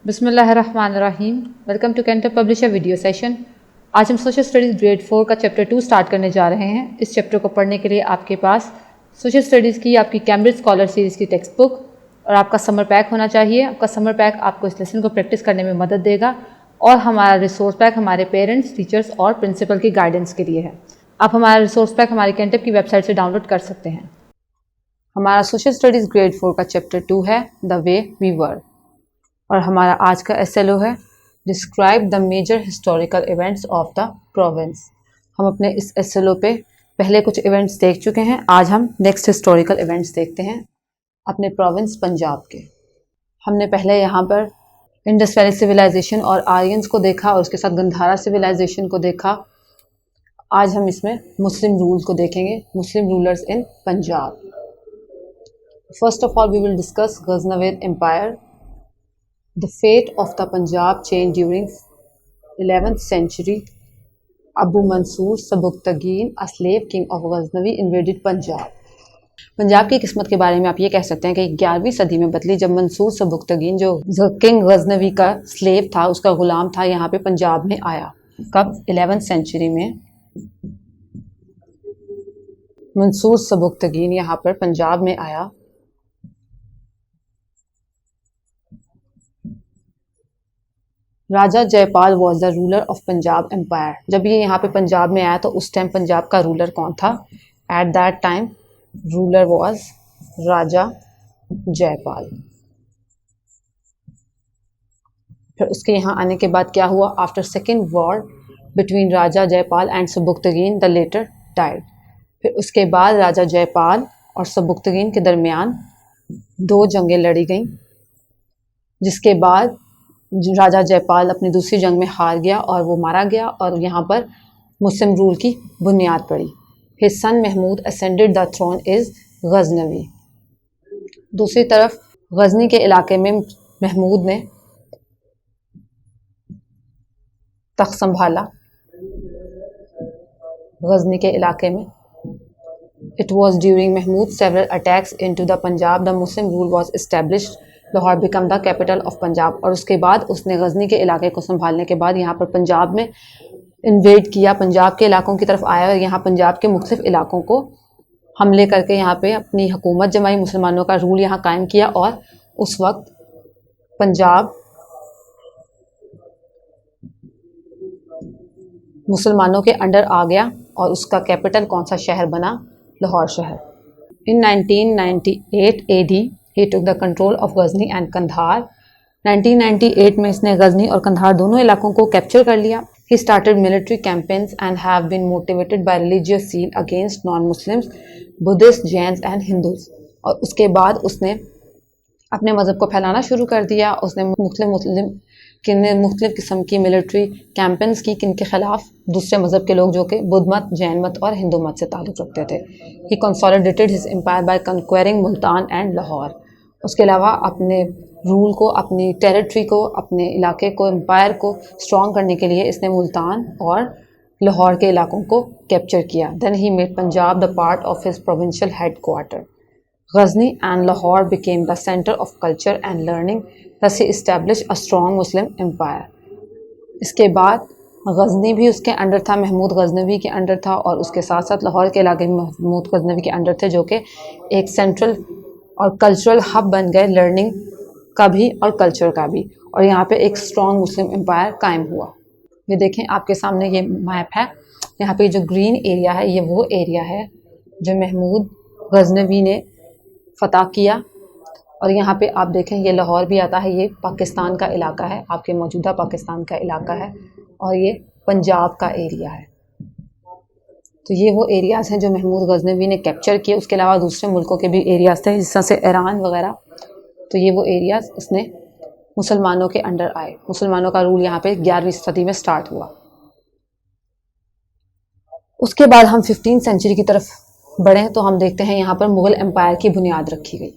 बिस्मिल्लाहिर्रहमानिर्रहीम। Welcome to cantor publisher video session. आज हम सोशल स्टडीज़ ग्रेड 4 का चैप्टर 2 स्टार्ट करने जा रहे हैं। इस चैप्टर को पढ़ने के लिए आपके पास सोशल स्टडीज़ की आपकी कैम्ब्रिज स्कॉलर सीरीज़ की टेक्स्ट बुक और आपका समर पैक होना चाहिए। आपका समर पैक आपको इस लेसन को प्रैक्टिस करने में मदद देगा और हमारा रिसोर्स पैक हमारे पेरेंट्स, टीचर्स और प्रिंसिपल की गाइडेंस के लिए है। आप हमारा रिसोर्स पैक हमारी कैंटर की वेबसाइट से डाउनलोड कर सकते हैं। हमारा सोशल स्टडीज़ ग्रेड 4 का चैप्टर 2 है द वे वी वर और हमारा आज का एसएलओ है describe the major historical events of the province. हम अपने इस एसएलओ पे पहले कुछ इवेंट्स देख चुके हैं। आज हम नेक्स्ट हिस्टोरिकल इवेंट्स देखते हैं अपने प्रोविंस पंजाब के। हमने पहले यहाँ पर इंडस वैली सिविलाइजेशन और आर्यंस को देखा और उसके साथ गंधारा सिविलाइजेशन को देखा। आज हम इसमें मुस्लिम रूल को देखेंगे, Muslim rulers in Punjab. First of all we will discuss Ghaznavid empire. The fate of the Punjab changed during 11th century. Abu Mansur Sabuktigin, a slave king of Ghaznavi, invaded Punjab. Punjab की किस्मत के बारे में आप ये कह सकते हैं कि 11वीं सदी में बदली जब मंसूर सबुक्तगीन जो किंग गजनवी का स्लेव था, उसका गुलाम था, यहाँ पे पंजाब में आया। कब? 11th सेंचुरी में मंसूर सबुक्तगीन यहाँ पर पंजाब में आया। Raja Jaipal was the ruler of Punjab empire. जब ये यहाँ पे पंजाब में आया तो उस टाइम पंजाब का रूलर कौन था? At that time ruler was Raja Jaipal. फिर उसके यहाँ आने के बाद क्या हुआ? After second war between Raja Jaipal and Sabuktigin the latter died. फिर उसके बाद राजा जयपाल और सबुक्तगीन के दरमियान 2 जंगें लड़ी गईं, जिसके बाद राजा जयपाल अपनी दूसरी जंग में हार गया और वो मारा गया और यहाँ पर मुस्लिम रूल की बुनियाद पड़ी। His son Mahmud ascended the throne is Ghaznavi. दूसरी तरफ गजनी के इलाके में महमूद ने तख्त संभाला। गजनी के इलाके में it was during Mahmud several attacks into the Punjab the Muslim rule was established. Lahore become the capital of Punjab. और उसके बाद उसने गजनी के इलाके को संभालने के बाद यहाँ पर पंजाब में इन्वेड किया, पंजाब के इलाकों की तरफ आया और यहाँ पंजाब के मुख्तलिफ इलाकों को हमले करके यहाँ पे अपनी हुकूमत जमाई, मुसलमानों का रूल यहाँ कायम किया। और उस वक्त पंजाब मुसलमानों के अंडर आ गया और उसका कैपिटल कौन सा शहर बना? लाहौर शहर। इन 1998 AD he took the control of Ghazni and Kandahar. 1998 में इसने गजनी और कंधार दोनों इलाकों को कैप्चर कर लिया। He started military campaigns and have been motivated by religious zeal against non-Muslims, Buddhists, Jains and Hindus. और उसके बाद उसने अपने मज़हब को फैलाना शुरू कर दिया। उसने मुख्तलिफ किस्म की मिलिट्री कैंपेन्स की, किन के ख़िलाफ़? दूसरे मज़हब के लोग जो कि बुद्ध मत, जैन मत और हिंदू मत से ताल्लुक़ रखते थे। He consolidated his empire by conquering Multan and Lahore. उसके अलावा अपने रूल को, अपनी टेरिटरी को, अपने इलाके को, एम्पायर को स्ट्रॉन्ग करने के लिए इसने मुल्तान और लाहौर के इलाकों को कैप्चर किया। Then he made Punjab the part of his provincial headquarter. Ghazni and Lahore became the center of culture and learning. Thus he established a strong Muslim empire. इसके बाद गजनी भी उसके अंडर था, महमूद गजनवी के अंडर था और उसके साथ साथ लाहौर के इलाके में महमूद गजनवी के अंडर थे, जो कि एक सेंट्रल और कल्चरल हब बन गए, लर्निंग का भी और कल्चर का भी। और यहाँ पे एक स्ट्रॉन्ग मुस्लिम एम्पायर कायम हुआ। ये देखें आपके सामने ये मैप है। यहाँ पे जो ग्रीन एरिया है ये वो एरिया है जो महमूद गजनवी ने फ़तह किया। और यहाँ पे आप देखें ये लाहौर भी आता है, ये पाकिस्तान का इलाका है, आपके मौजूदा पाकिस्तान का इलाका है और ये पंजाब का एरिया है। तो ये वो एरियाज़ हैं जो महमूद गजनवी ने कैप्चर किए। उसके अलावा दूसरे मुल्कों के भी एरियाज़ थे, जिस तरह से ईरान वगैरह। तो ये वो एरियाज़ उसने मुसलमानों के अंडर आए। मुसलमानों का रूल यहाँ पे 11वीं सदी में स्टार्ट हुआ। उसके बाद हम 15th सेंचुरी की तरफ बढ़ें तो हम देखते हैं यहाँ पर मुग़ल एम्पायर की बुनियाद रखी गई।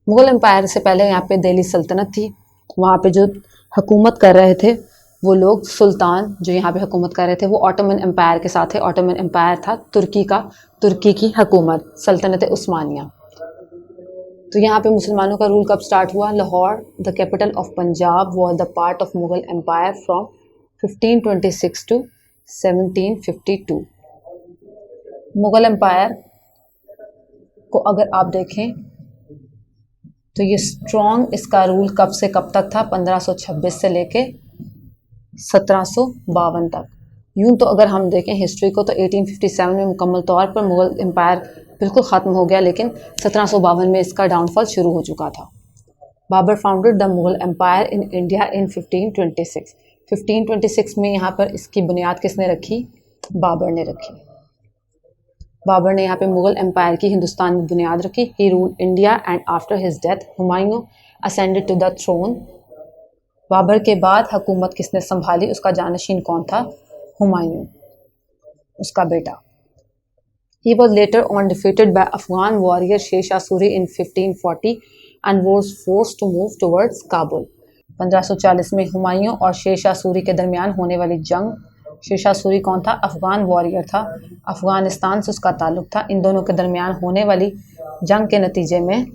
मुग़ल एम्पायर से पहले यहाँ पे दिल्ली सल्तनत थी। वहाँ पे जो हुकूमत कर रहे थे वो लोग, सुल्तान जो यहाँ पे हुकूमत कर रहे थे वो ऑटोमन एम्पायर के साथ थे। ऑटोमन एम्पायर था तुर्की की हुकूमत, सल्तनत उस्मानिया। तो यहाँ पे मुसलमानों का रूल कब स्टार्ट हुआ? Lahore, the capital of Punjab, was the part of Mughal empire from 1526 to 1752। Mughal empire को अगर आप देखें तो ये स्ट्रॉन्ग, इसका रूल कब से कब तक था? 1526 से लेके 1752 तक। यूं तो अगर हम देखें हिस्ट्री को तो 1857 में मुकम्मल तौर पर मुगल एम्पायर बिल्कुल ख़त्म हो गया, लेकिन 1752 में इसका डाउनफॉल शुरू हो चुका था। Babar founded the Mughal empire in India in 1526। 1526 में यहाँ पर इसकी बुनियाद किसने रखी? बाबर ने रखी। बाबर ने यहाँ पे मुगल एम्पायर की हिंदुस्तान में बुनियाद रखी। He ruled India and after his death Humayun ascended to the throne. Babar के बाद हुकूमत किसने संभाली? उसका जानशीन कौन था? हुमायूं, उसका बेटा। He was later on defeated by Afghan warrior Sher Shah Suri in 1540 and was forced to move towards Kabul। 1540 में हुमायूं और शेर शाह सूरी के दरमियान होने वाली जंग। शेर शाह सूरी कौन था? अफगान वॉरियर था, अफगानिस्तान से उसका ताल्लुक था। इन दोनों के दरमियान होने वाली जंग के नतीजे में,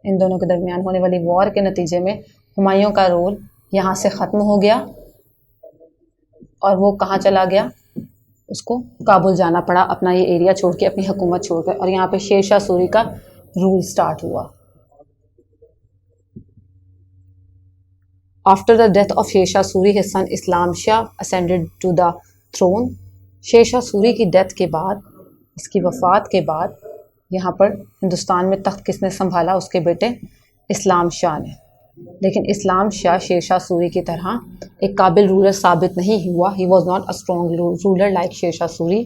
इन दोनों के दरमियान होने वाली वॉर के नतीजे में हुमायूं का रोल यहाँ से ख़त्म हो गया और वो कहाँ चला गया? उसको काबुल जाना पड़ा, अपना ये एरिया छोड़ के, अपनी हुकूमत छोड़ कर। और यहाँ पे शेर शाह सूरी का रूल स्टार्ट हुआ। After the death of Sher Shah Suri his son Islam Shah ascended to the throne. Sher Shah Suri की डेथ के बाद, इसकी वफ़ात के बाद, यहाँ पर हिंदुस्तान में तख्त किसने संभाला? उसके बेटे इस्लाम शाह ने। लेकिन इस्लाम शाह शेर शाह सूरी की तरह एक काबिल रूलर साबित नहीं हुआ। He was not a strong ruler like Sher Shah Suri.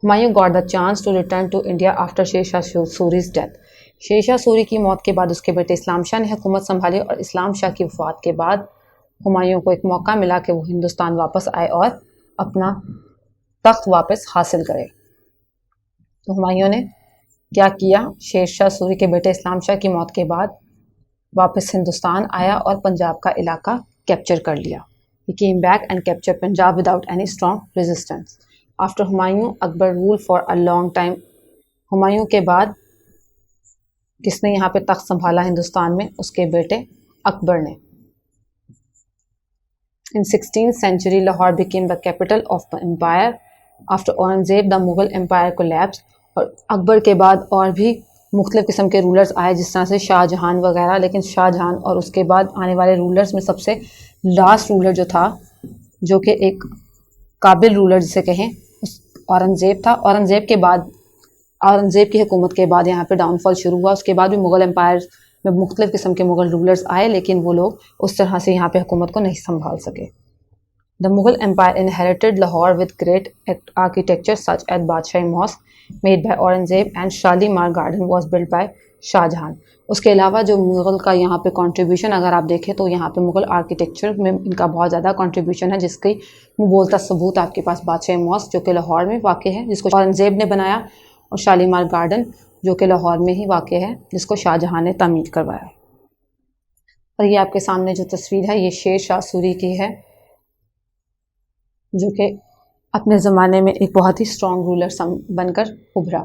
Humayun got the chance to return to India after Sher Shah Suri's death. शेर शाह सूरी की मौत के बाद उसके बेटे इस्लाम शाह ने हुकूमत संभाली और इस्लाम शाह की वफ़ात के बाद हुमायूं को एक मौका मिला कि वो हिंदुस्तान वापस आए और अपना तख्त वापस हासिल करे। तो हुमायूं ने क्या किया? शेर शाह सूरी के बेटे इस्लाम शाह की मौत के बाद वापस हिंदुस्तान आया और पंजाब का इलाका कैप्चर कर लिया। He came back and captured Punjab without any strong resistance. After Humayun, Akbar ruled for a long time. Humayun के बाद किसने यहाँ पे तख्त संभाला हिंदुस्तान में? उसके बेटे अकबर ने। In 16th century, Lahore became the capital of the empire. After Aurangzeb, the Mughal empire collapsed. और अकबर के बाद और भी मुख्तलिफ किस्म के रूलर्स आए, जिस तरह से शाहजहां वगैरह। लेकिन शाहजहां और उसके बाद आने वाले रूलर्स में सबसे लास्ट रूलर जो था, जो कि एक काबिल रूलर जिसे कहें, औरंगज़ेब था। औरंगज़ेब के बाद, औरंगज़ेब की हुकूमत के बाद यहाँ पे डाउनफॉल शुरू हुआ। उसके बाद भी मुग़ल एम्पायर में मुख्तलिफ किस्म के मुग़ल रूलर्स आए, लेकिन वो लोग उस तरह से यहाँ पे हुकूमत को नहीं संभाल सके। The Mughal empire inherited Lahore with great architecture such as Badshahi mosque made by Aurangzeb and Shalimar garden was built by Shah Jahan. उसके अलावा जो मुग़ल का यहाँ पे कंट्रीब्यूशन अगर आप देखें तो यहाँ पे मुग़ल आर्किटेक्चर में इनका बहुत ज़्यादा कंट्रीब्यूशन है, जिसकी बोलता सबूत आपके पास बादशाही मॉस्क जो कि लाहौर में वाक़ है, जिसको औरंगज़ेब ने बनाया, और शालीमार गार्डन जो कि लाहौर में ही वाक़ है, जिसको शाहजहां ने तामीर करवाया। और ये आपके सामने जो तस्वीर है ये शेर शाह सूरी की है, जो कि अपने ज़माने में एक बहुत ही स्ट्रॉन्ग रूलर बनकर उभरा।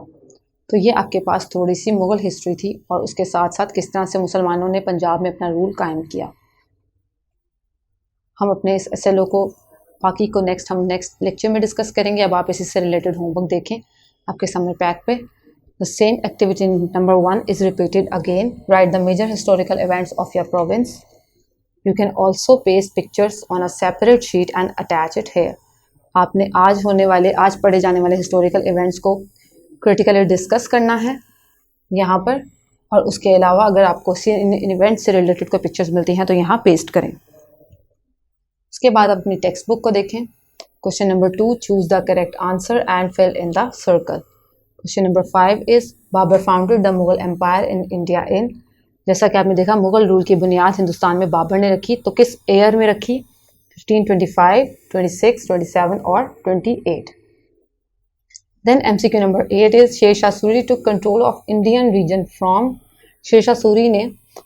तो ये आपके पास थोड़ी सी मुग़ल हिस्ट्री थी और उसके साथ साथ किस तरह से मुसलमानों ने पंजाब में अपना रूल कायम किया। हम अपने इस एसएलओ को बाकी को हम नेक्स्ट लेक्चर में डिस्कस करेंगे। अब आप इसी से रिलेटेड होमवर्क देखें आपके सामने पैक पे। The same activity number 1 is repeated again. Write the major historical events of your province. You can also paste pictures on a separate sheet and attach it here. आपने आज पढ़े जाने वाले historical events को critically discuss करना है यहाँ पर, और उसके अलावा अगर आपको इन इवेंट से रिलेटेड कोई पिक्चर्स मिलती हैं तो यहाँ पेस्ट करें। उसके बाद आप अपनी टेक्स्ट बुक को देखें। Question number 2, choose the correct answer and fill in the circle. Question number 5 is Babar founded the Mughal empire in India in. जैसा कि आपने देखा मुगल रूल की बुनियाद हिंदुस्तान में बाबर ने रखी, तो किस ईयर में रखी? 1525, 26, 27 और 28। Then MCQ number 8 is शेर Shah Suri took control of Indian region from। शेर शाह सूरी ने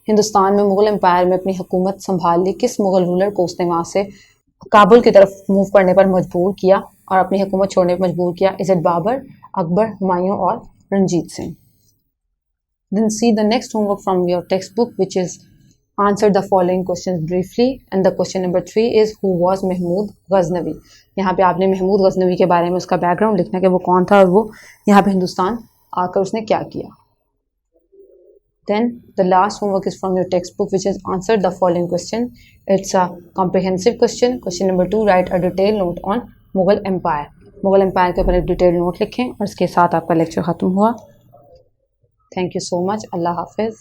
हिंदुस्तान में मुगल एम्पायर में अपनी हुकूमत संभाल ली। किस मुगल रूलर को उसने वहाँ से काबुल की तरफ मूव करने पर मजबूर किया और अपनी हुकूमत छोड़ने पर मजबूर किया? इज़ इट बाबर, अकबर, हुमायूं और Ranjit Singh? Then see the next homework from your textbook, which is answer the following questions briefly. And the question number 3 is who was Mahmud Ghaznavi? यहाँ पे आपने महमूद गजनवी के बारे में उसका बैकग्राउंड लिखना कि वो कौन था और वो यहाँ पे हिंदुस्तान आकर उसने क्या किया. Then the last homework is from your textbook, which is answer the following question. It's a comprehensive question. Question number 2, write a detailed note on Mughal Empire. Mughal empire के ऊपर एक डिटेल नोट लिखें और इसके साथ आपका लेक्चर ख़त्म हुआ. Thank you so much. अल्लाह हाफिज़.